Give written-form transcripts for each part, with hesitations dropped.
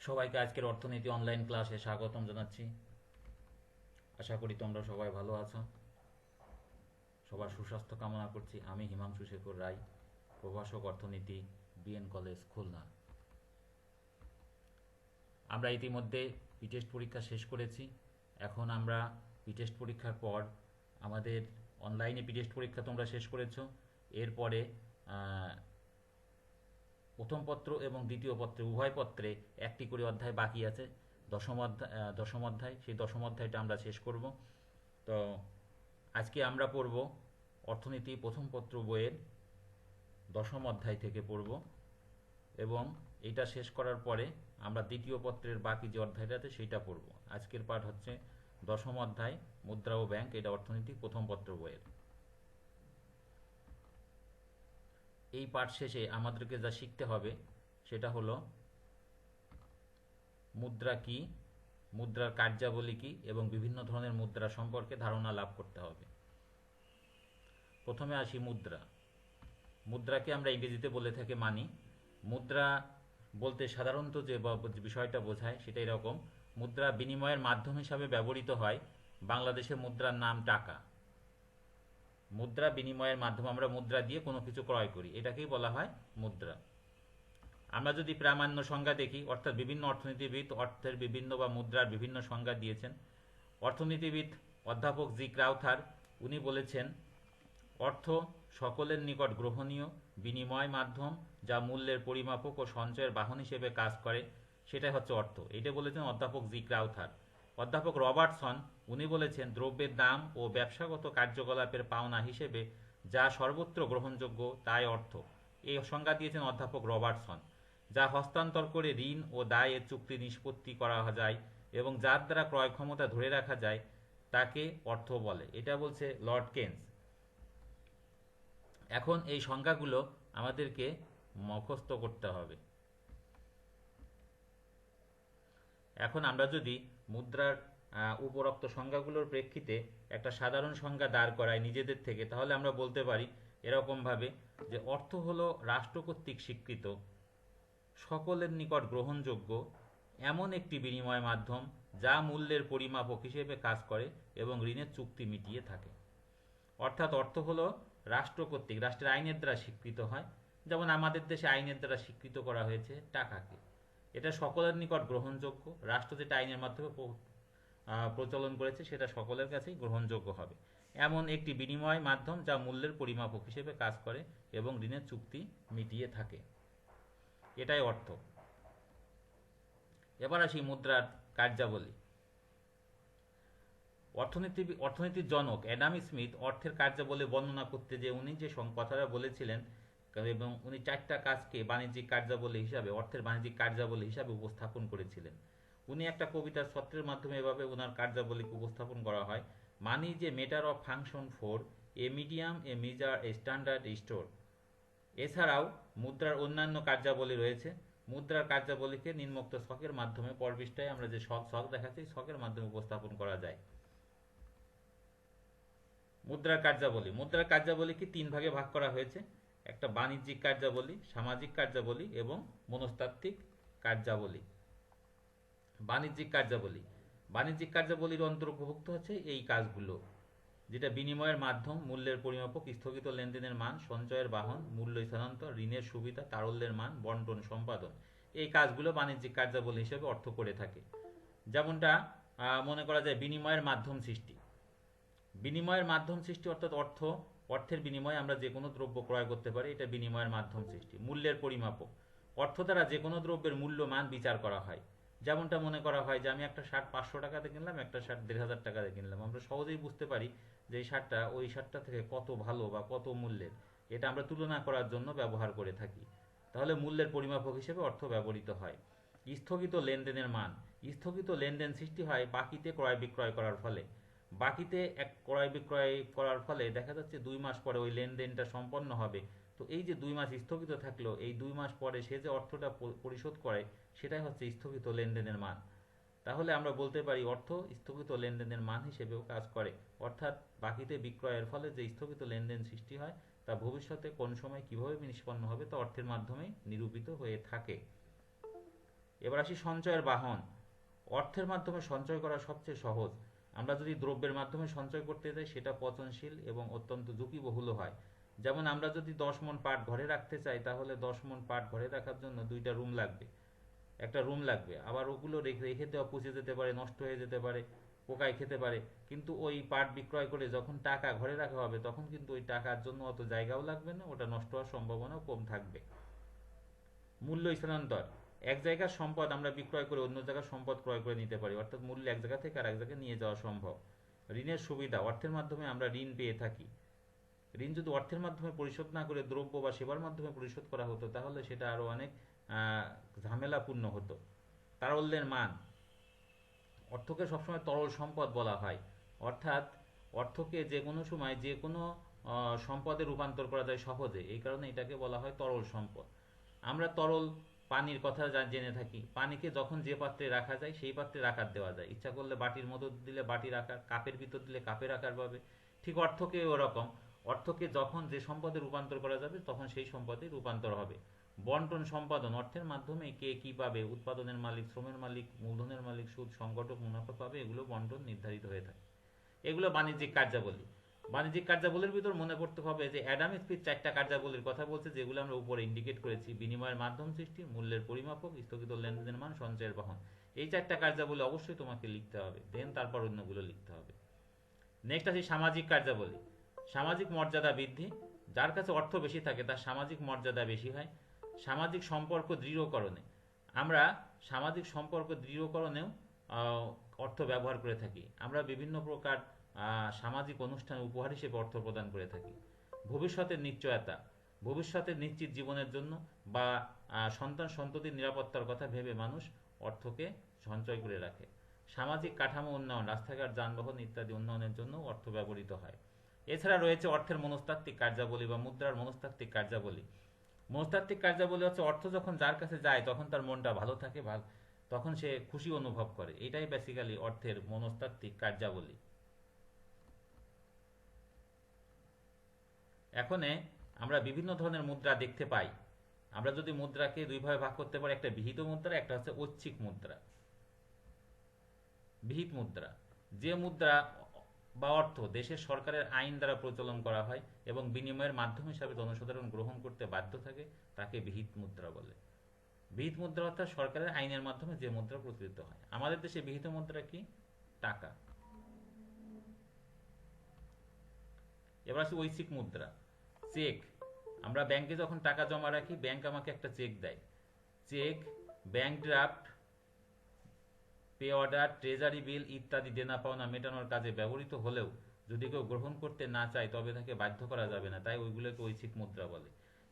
সবাইকে আজকের অর্থনীতি অনলাইন ক্লাসে স্বাগতম জানাচ্ছি। আশা করি তোমরা সবাই ভালো আছো। সবার সুস্বাস্থ্য কামনা করছি। আমি হিমাংশু শেখর রায়, প্রভাষক অর্থনীতি, বিএন কলেজ, খুলনা। আমরা ইতিমধ্যে টেস্ট পরীক্ষা শেষ করেছি। এখন আমরা টেস্ট পরীক্ষার পর আমাদের অনলাইনে টেস্ট পরীক্ষা তোমরা শেষ করেছো। এরপরে প্রথম পত্র এবং দ্বিতীয় পত্রে উভয় পত্রে একটি করে অধ্যায় বাকি আছে। দশম অধ্যায়, সেই দশম অধ্যায়টা আমরা শেষ করব। তো আজকে আমরা পড়ব অর্থনীতি প্রথম পত্র বইয়ের দশম অধ্যায় থেকে পড়ব, এবং এইটা শেষ করার পরে আমরা দ্বিতীয় পত্রের বাকি যে অধ্যায়টা আছে সেইটা পড়ব। আজকের পাঠ হচ্ছে দশম অধ্যায় মুদ্রা ও ব্যাংক, এটা অর্থনীতি প্রথম পত্র বইয়ের। এই পাঠ শেষে আমাদেরকে যা শিখতে হবে সেটা হলো মুদ্রা কি, মুদ্রার কার্যাবলী কি, এবং বিভিন্ন ধরনের মুদ্রা সম্পর্কে ধারণা লাভ করতে হবে। প্রথমে আসি মুদ্রা। মুদ্রাকে আমরা ইংরেজিতে বলে থাকি মানি। মুদ্রা বলতে সাধারণত যে বিষয়টা বোঝায় সেটা এরকম: মুদ্রা বিনিময়ের মাধ্যম হিসাবে ব্যবহৃত হয়। বাংলাদেশে মুদ্রার নাম টাকা। মুদ্রা বিনিময়ের মাধ্যম, আমরা মুদ্রা দিয়ে কোনো কিছু ক্রয় করি, এটাকেই বলা হয় মুদ্রা। আমরা যদি প্রামাণ্য সংজ্ঞা দেখি, অর্থাৎ বিভিন্ন অর্থনীতিবিদ অর্থের বিভিন্ন বা মুদ্রার বিভিন্ন সংজ্ঞা দিয়েছেন। অর্থনীতিবিদ অধ্যাপক জি ক্রাউথার, উনি বলেছেন, অর্থ সকলের নিকট গ্রহণীয় বিনিময় মাধ্যম যা মূল্যের পরিমাপক ও সঞ্চয়ের বাহন হিসেবে কাজ করে, সেটাই হচ্ছে অর্থ। এটা বলেছেন অধ্যাপক জি ক্রাউথার। অধ্যাপক রবার্টসন, উনি বলেছেন, দ্রব্যের দাম ও ব্যবসাগত কার্যকলাপের পাওনা হিসেবে যা সর্বত্র গ্রহণযোগ্য তাই অর্থ। এই সংজ্ঞা দিয়েছেন অধ্যাপক রবার্টসন। যা হস্তান্তর করে ঋণ ও দায়ের চুক্তি নিষ্পত্তি করা যায় এবং যার দ্বারা ক্রয় ক্ষমতা ধরে রাখা যায় তাকে অর্থ বলে। এটা বলছে লর্ড কেন্স। এখন এই সংজ্ঞাগুলো আমাদেরকে মুখস্থ করতে হবে। এখন আমরা যদি মুদ্রার উপরোক্ত সংজ্ঞাগুলোর প্রেক্ষিতে একটা সাধারণ সংজ্ঞা দাঁড় করাই নিজেদের থেকে, তাহলে আমরা বলতে পারি এরকমভাবে যে অর্থ হলো রাষ্ট্র কর্তৃক স্বীকৃত, সকলের নিকট গ্রহণযোগ্য এমন একটি বিনিময় মাধ্যম যা মূল্যের পরিমাপক হিসেবে কাজ করে এবং ঋণের চুক্তি মিটিয়ে থাকে। অর্থাৎ অর্থ হলো রাষ্ট্র কর্তৃক, রাষ্ট্রের আইনের দ্বারা স্বীকৃত হয়। যেমন আমাদের দেশে আইনের দ্বারা স্বীকৃত করা হয়েছে টাকাকে। এটা সকলের নিকট গ্রহণযোগ্য। রাষ্ট্র যেটা আইনের মাধ্যমে প্রচলন করেছে সেটা সকলের কাছেই গ্রহণযোগ্য হবে। এমন একটি বিনিময় মাধ্যম যা মূল্যের পরিমাপক হিসেবে কাজ করে এবং ঋণের চুক্তি মিটিয়ে থাকে, এটাই অর্থ। এবার আসি মুদ্রার কার্যাবলী। অর্থনীতির জনক অ্যাডাম স্মিথ অর্থের কার্যাবলী বর্ণনা করতে যে উনি যে কথাটা বলেছিলেন, এবং উনি চারটা কাজকে বাণিজ্যিক কার্যাবলী হিসাবে, অর্থের বাণিজ্যিক কার্যাবলী হিসাবে উপস্থাপন করেছিলেন। উনি একটা কবিতার ছত্রের মাধ্যমে এভাবে ওনার কার্যাবলীকে উপস্থাপন করা হয়: money is a matter of function for a medium, A measure, A standard, A store. এছাড়াও মুদ্রার অন্যান্য কার্যাবলী রয়েছে। মুদ্রার কার্যাবলীকে নিম্নোক্ত ছকের মাধ্যমে, পরপৃষ্ঠায় আমরা যে ছক দেখাচ্ছি, ছকের মাধ্যমে উপস্থাপন করা যায়। মুদ্রার কার্যাবলীকে তিন ভাগে ভাগ করা হয়েছে: একটা বাণিজ্যিক কার্যাবলী, সামাজিক কার্যাবলী এবং মনস্তাত্ত্বিক কার্যাবলী। বাণিজ্যিক কার্যাবলীর অন্তর্ভুক্ত হচ্ছে এই কাজগুলো, যেটা বিনিময়ের মাধ্যম, মূল্যের পরিমাপক, স্থগিত লেনদেনের মান, সঞ্চয়ের বাহন, মূল্য স্থানান্তর, ঋণের সুবিধা, তারল্যের মান, বন্টন, সম্পাদন। এই কাজগুলো বাণিজ্যিক কার্যাবলী হিসেবে অর্থ করে থাকে। যেমনটা মনে করা যায় বিনিময়ের মাধ্যম সৃষ্টি। অর্থাৎ অর্থের বিনিময়ে আমরা যে কোনো দ্রব্য ক্রয় করতে পারি, এটা বিনিময়ের মাধ্যম সৃষ্টি। মূল্যের পরিমাপক, অর্থ দ্বারা যে কোনো দ্রব্যের মূল্যমান বিচার করা হয়। যেমনটা মনে করা হয় যে আমি একটা শার্ট 500 টাকাতে কিনলাম, একটা শার্ট 1500 টাকাতে কিনলাম, আমরা সহজেই বুঝতে পারি যে এই শার্টটা ওই শার্টটা থেকে কত ভালো বা কত মূল্যের, এটা আমরা তুলনা করার জন্য ব্যবহার করে থাকি। তাহলে মূল্যের পরিমাপক হিসেবে অর্থ ব্যবহৃত হয়। স্থগিত লেনদেনের মান, স্থগিত লেনদেন সৃষ্টি হয় বাকিতে ক্রয় বিক্রয় করার ফলে। বাকিতে এক ক্রয় বিক্রয় করার ফলে দেখা যাচ্ছে 2 মাস পরে ওই লেনদেনটা সম্পন্ন হবে। তো এই যে 2 মাস স্থগিত থাকলো, এই 2 মাস পরে সে যে অর্থটা পরিশোধ করে, সেটাই হচ্ছে স্থগিত লেনদেনের মান। তাহলে আমরা বলতে পারি অর্থ স্থগিত লেনদেনের মান হিসেবেও কাজ করে। অর্থাৎ বাকিতে বিক্রয়ের ফলে যে স্থগিত লেনদেন সৃষ্টি হয় তা ভবিষ্যতে কোন সময় কিভাবে নিষ্পন্ন হবে তা অর্থের মাধ্যমে নিরূপিত হয়ে থাকে। এবার আসি সঞ্চয়ের বাহন। অর্থের মাধ্যমে সঞ্চয় করা সবচেয়ে সহজ। আমরা যদি দ্রব্যের মাধ্যমে সঞ্চয় করতে যাই সেটা পচনশীল এবং অত্যন্ত ঝুঁকিবহুল হয়। যেমন আমরা যদি 10 মণ পাট ঘরে রাখতে চাই, তাহলে 10 মণ পাট ঘরে রাখার জন্য দুইটা রুম লাগবে, একটা রুম লাগবে। আবার ওগুলো রেখে রেখে দেওয়া পচে যেতে পারে, নষ্ট হয়ে যেতে পারে, পোকায় খেতে পারে। কিন্তু ওই পাট বিক্রয় করে যখন টাকা ঘরে রাখা হবে, তখন কিন্তু ওই টাকার জন্য অত জায়গাও লাগবে না, ওটা নষ্ট হওয়ার সম্ভাবনাও কম থাকবে। মূল্য স্থানান্তর। এক জায়গার সম্পদ আমরা বিক্রয় করে অন্য জায়গার সম্পদ ক্রয় করে নিতে পারি, অর্থাৎ মূল্য এক জায়গা থেকে আরেক জায়গায় নিয়ে যাওয়া সম্ভব। ঋণের সুবিধা। অর্থের মাধ্যমে আমরা ঋণ পেয়ে থাকি। ঋণ যদি অর্থের মাধ্যমে পরিশোধ না করে দ্রব্য বা সেবার মাধ্যমে পরিশোধ করা হতো, তাহলে সেটা আরও অনেক ঝামেলাপূর্ণ হতো। তারল্যের মান। অর্থকে সবসময় তরল সম্পদ বলা হয়, অর্থাৎ অর্থকে যে কোনো সময় যে কোনো সম্পদে রূপান্তর করা যায় সহজে, এই কারণে এটাকে বলা হয় তরল সম্পদ। আমরা তরল পানির কথা জেনে থাকি। পানিকে যখন যে পাত্রে রাখা যায় সেই পাত্রের আকার দেওয়া যায়। ইচ্ছা করলে বাটির মধ্যে দিলে বাটির আকার, কাপের ভিতর দিলে কাপের আকার পাবে। ঠিক অর্থকে ওরকম, অর্থকে যখন যে সম্পদে রূপান্তর করা যাবে তখন সেই সম্পদে রূপান্তর হবে। বন্টন সম্পাদন। অর্থের মাধ্যমে কে কি পাবে, উৎপাদনের মালিক, শ্রমের মালিক, মূলধনের মালিক, সুদ, সংগঠক মুনাফা পাবে, এগুলো বন্টন নির্ধারিত হয়ে থাকে। এগুলো বাণিজ্যিক কার্যাবলী। বাণিজ্যিক কার্যাবলীর ভিতর মনে করতে হবে যে অ্যাডাম স্মিথ 4টা কার্যাবলীর কথা বলছে, যেগুলো আমরা উপরে ইন্ডিকেট করেছি: বিনিময়ের মাধ্যম সৃষ্টি, মূল্যের পরিমাপক, স্থগিত লেনদেনের মান, সঞ্চয়ের বাহন। এই 4টা কার্যাবলী অবশ্যই তোমাকে লিখতে হবে, দেন তারপর অন্যগুলো লিখতে হবে। নেক্সট আসি সামাজিক কার্যাবলী। সামাজিক মর্যাদা বৃদ্ধি। যার কাছে অর্থ বেশি থাকে তার সামাজিক মর্যাদা বেশি হয়। সামাজিক সম্পর্ক দৃঢ়করণে। আমরা সামাজিক সম্পর্ক দৃঢ়করণেও অর্থ ব্যবহার করে থাকি। আমরা বিভিন্ন প্রকার সামাজিক অনুষ্ঠানে উপহার হিসেবে অর্থ প্রদান করে থাকি। ভবিষ্যতের নিশ্চয়তা। ভবিষ্যতের নিশ্চিত জীবনের জন্য বা সন্তান সন্ততির নিরাপত্তার কথা ভেবে মানুষ অর্থকে সঞ্চয় করে রাখে। সামাজিক কাঠামো উন্নয়ন, রাস্তাঘাট, যানবাহন ইত্যাদি উন্নয়নের জন্য অর্থ ব্যবহৃত হয়। এছাড়া রয়েছে অর্থের মনস্তাত্ত্বিক কার্যাবলী বা মুদ্রার মনস্তাত্ত্বিক কার্যাবলী। মনস্তাত্ত্বিক কার্যাবলী হচ্ছে অর্থ যখন যার কাছে যায় তখন তার মনটা ভালো থাকে, তখন সে খুশি অনুভব করে। এটাই বেসিক্যালি অর্থের মনস্তাত্ত্বিক কার্যাবলী। এখন আমরা বিভিন্ন ধরনের মুদ্রা দেখতে পাই। আমরা যদি মুদ্রাকে দুইভাবে ভাগ করতে পারি, একটা বিহিত মুদ্রা, একটা হচ্ছে ঐচ্ছিক মুদ্রা। বিহিত মুদ্রা, যে মুদ্রা বা অর্থ দেশের সরকারের আইন দ্বারা প্রচলন করা হয় এবং বিনিময়ের মাধ্যম হিসাবে জনসাধারণ গ্রহণ করতে বাধ্য থাকে, তাকে বিহিত মুদ্রা বলে। বিহিত মুদ্রা অর্থাৎ সরকারের আইনের মাধ্যমে যে মুদ্রা প্রচলিত হয়। আমাদের দেশে বিহিত মুদ্রা কি? টাকা। এবার আসি ঐচ্ছিক মুদ্রা। চেক। আমরা ব্যাংকে যখন টাকা জমা রাখি, ব্যাংক আমাকে একটা চেক দেয়। Cheque, bank draft, pay order, treasury bill ইত্যাদি দেনা পাওনা মেটানোর কাজে ব্যবহৃত হলেও যদি কেউ গ্রহণ করতে না চায় তবে তাকে বাধ্য করা যাবে না, তাই ওইগুলোকে ঐচ্ছিক মুদ্রা বলে।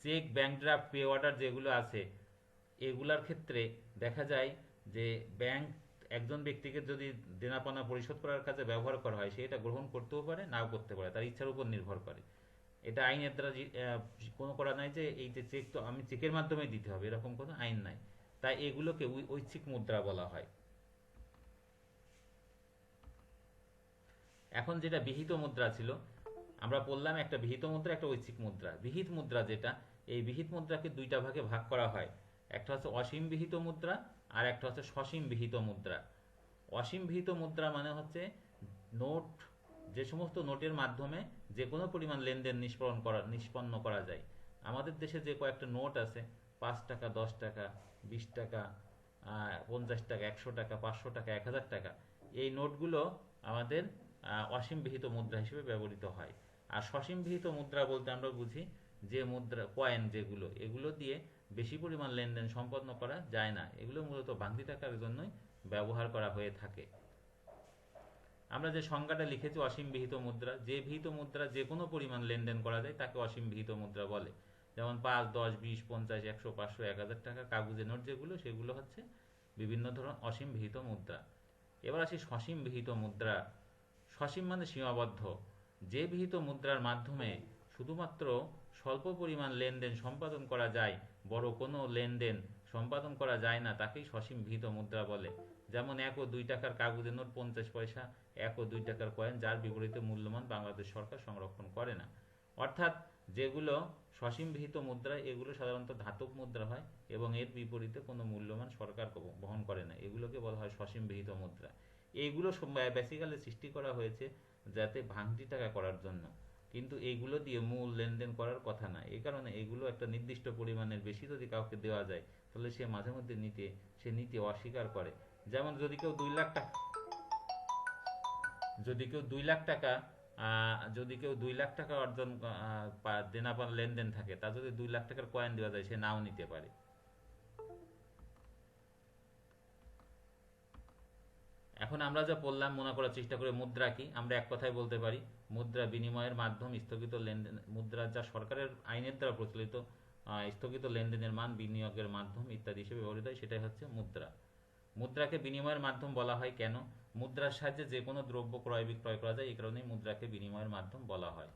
Cheque, bank draft, pay order যেগুলো আছে, এগুলার ক্ষেত্রে দেখা যায় যে ব্যাংক একজন ব্যক্তিকে যদি দেনাপানা পরিশোধ করার কাজে ব্যবহার করা হয়, সে এটা গ্রহণ করতেও পারে, নাও করতে পারে, তার ইচ্ছার উপর নির্ভর করে। এটা আইনের দ্বারা কোনো করা নাই যে এই যে চেক তো আমি চেকের মাধ্যমে দিতে হবে, এরকম কোনো আইন নাই। তাই এগুলোকে ঐচ্ছিক মুদ্রা বলা হয়। এখন যেটা বিহিত মুদ্রা ছিল, আমরা বললাম একটা বিহিত মুদ্রা, একটা ঐচ্ছিক মুদ্রা। বিহিত মুদ্রা যেটা, এই বিহিত মুদ্রাকে দুইটা ভাগে ভাগ করা হয়। একটা হচ্ছে অসীম বিহিত মুদ্রা আর একটা হচ্ছে সসীম বিহিত মুদ্রা। অসীম বিহিত মুদ্রা মানে হচ্ছে নোট, যে সমস্ত নোটের মাধ্যমে যে কোনো পরিমাণ লেনদেন নিষ্পন্ন করা যায়। আমাদের দেশে যে কয়েকটা নোট আছে, 5 টাকা, 10 টাকা, 20 টাকা, 50 টাকা, 100 টাকা, 500 টাকা, 1000 টাকা, এই নোটগুলো আমাদের অসীম বিহিত মুদ্রা হিসেবে ব্যবহৃত হয়। আর সসীম বিহিত মুদ্রা বলতে আমরা বুঝি যে মুদ্রা কয়েন যেগুলো, এগুলো দিয়ে বেশি পরিমাণ লেনদেন সম্পন্ন করা যায় না, এগুলো মূলত ভাঙতি টাকার জন্যই ব্যবহার করা হয়ে থাকে। আমরা যে সংজ্ঞাটা লিখেছি অসীম বিহিত মুদ্রা, যে বিহিত মুদ্রা যে কোনো পরিমাণ লেনদেন করা যায় তাকে অসীম বিহিত মুদ্রা বলে। যেমন 5, 10, 20, 50, 100, 500, 1000 টাকা কাগজের নোট যেগুলো, সেগুলো হচ্ছে বিভিন্ন ধরনের অসীম বিহিত মুদ্রা। এবার আসি সসীম বিহিত মুদ্রা। সসীম মানে সীমাবদ্ধ। যে বিহিত মুদ্রার মাধ্যমে শুধুমাত্র স্বল্প পরিমাণ লেনদেন সম্পাদন করা যায়, বড় কোনো লেনদেন সম্পাদন করা যায় না, তাকেই সসীম বিহিত মুদ্রা বলে। যেমন 1 ও 2 টাকার কাগজের নোট, 50 পয়সা, 1 ও 2 টাকার কয়েন, যার বিপরীতে মূল্যমান বাংলাদেশ সরকার সংরক্ষণ করে না। অর্থাৎ যেগুলো সসীম বিহিত মুদ্রা, এগুলো সাধারণত ধাতব মুদ্রা হয় এবং এর বিপরীতে কোনো মূল্যমান সরকার বহন করে না, এগুলোকে বলা হয় সসীম বিহিত মুদ্রা। এইগুলো বেসিক্যালি সৃষ্টি করা হয়েছে যাতে ভাঙতি টাকা করার জন্য, কিন্তু এইগুলো দিয়ে মূল লেনদেন করার কথা না। এই কারণে এগুলো একটা নির্দিষ্ট পরিমাণের বেশি যদি কাউকে দেওয়া যায় তাহলে সে মাঝে মধ্যে নিতে অস্বীকার করে। যেমন যদি কেউ 2 লাখ টাকা যদি কেউ 2 লাখ টাকা অর্জন দেনা পাওনা লেনদেন থাকে, তা যদি 2 লাখ টাকার কয়েন দেওয়া যায় সে নাও নিতে পারে। এখন আমরা যা বললাম মনে করার চেষ্টা করে মুদ্রা কি, আমরা এক কথায় বলতে পারি মুদ্রা বিনিময়ের মাধ্যম, স্থগিত লেনদেন। মুদ্রা যা সরকারের আইনের দ্বারা প্রচলিত স্থগিত লেনদেনের মান, বিনিয়োগের মাধ্যম ইত্যাদি হিসেবে ব্যবহৃত হয়, সেটাই হচ্ছে মুদ্রা। মুদ্রাকে বিনিময়ের মাধ্যম বলা হয় কেন? মুদ্রার সাহায্যে যে কোনো দ্রব্য ক্রয় বিক্রয় করা যায়, এই কারণেই মুদ্রাকে বিনিময়ের মাধ্যম বলা হয়।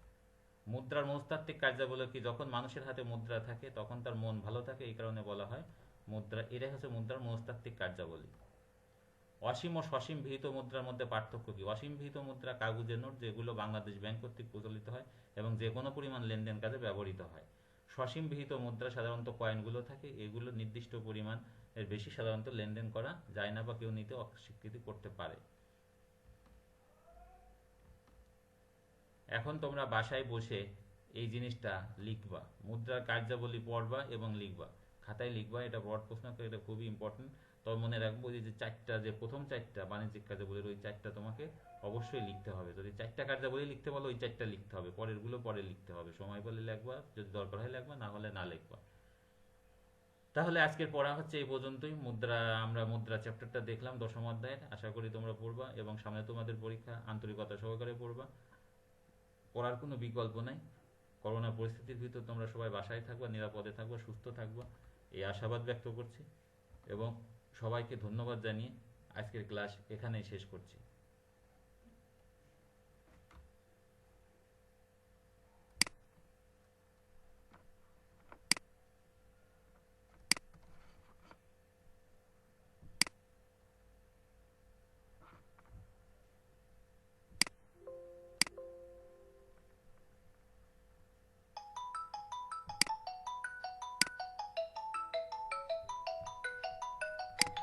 মুদ্রার মনস্তাত্ত্বিক কার্যাবলী কি? যখন মানুষের হাতে মুদ্রা থাকে তখন তার মন ভালো থাকে, এই কারণে বলা হয় মুদ্রা। এটাই হচ্ছে মুদ্রার মনস্তাত্ত্বিক কার্যাবলী। অসীম ও সসীম বিহিত মুদ্রার মধ্যে পার্থক্য কি? অসীম বিহিত মুদ্রা কাগজের নোট, যেগুলো বাংলাদেশ ব্যাংক কর্তৃক প্রচলিত হয় এবং যে কোনো পরিমাণ লেনদেন কাজে ব্যবহৃত হয়। সসীম বিহিত মুদ্রা সাধারণত কয়েনগুলো থাকে, এগুলো নির্দিষ্ট পরিমাণ এর বেশি সাধারণত লেনদেন করা যায় না বা কেউ নিতে অস্বীকৃতি করতে পারে। এখন তোমরা বাসায় বসে এই জিনিসটা লিখবা, মুদ্রার কার্যাবলী পড়বা এবং লিখবা, খাতায় লিখবা। এটা ব্রড প্রশ্ন, এটা খুবই ইম্পর্টেন্ট। তবে মনে রাখবো যে প্রথম চারটা বাণিজ্যিক কার্যাবলীর ওই চারটা তোমাকে অবশ্যই লিখতে হবে। যদি 4টা কার্যাবলী লিখতে বলো ওই 4টা লিখতে হবে, পরেরগুলো পরে লিখতে হবে। সময় পেলে লিখবা, যদি দরকার হয় লিখবা, না হলে না লিখবা। তাহলে আজকের পড়া হচ্ছে এই পর্যন্তই। আমরা মুদ্রা চ্যাপ্টারটা দেখলাম 10ম অধ্যায়ের। আশা করি তোমরা পড়বা এবং সামনে তোমাদের পরীক্ষা, আন্তরিকতা সহকারে পড়বা। পড়ার কোনো বিকল্প নাই। করোনা পরিস্থিতির ভিতর তোমরা সবাই বাসায় থাকবা, নিরাপদে থাকবা, সুস্থ থাকবা, এই আশাবাদ ব্যক্ত করছি এবং সবাইকে ধন্যবাদ জানিয়ে আজকের ক্লাস এখানেই শেষ করছি।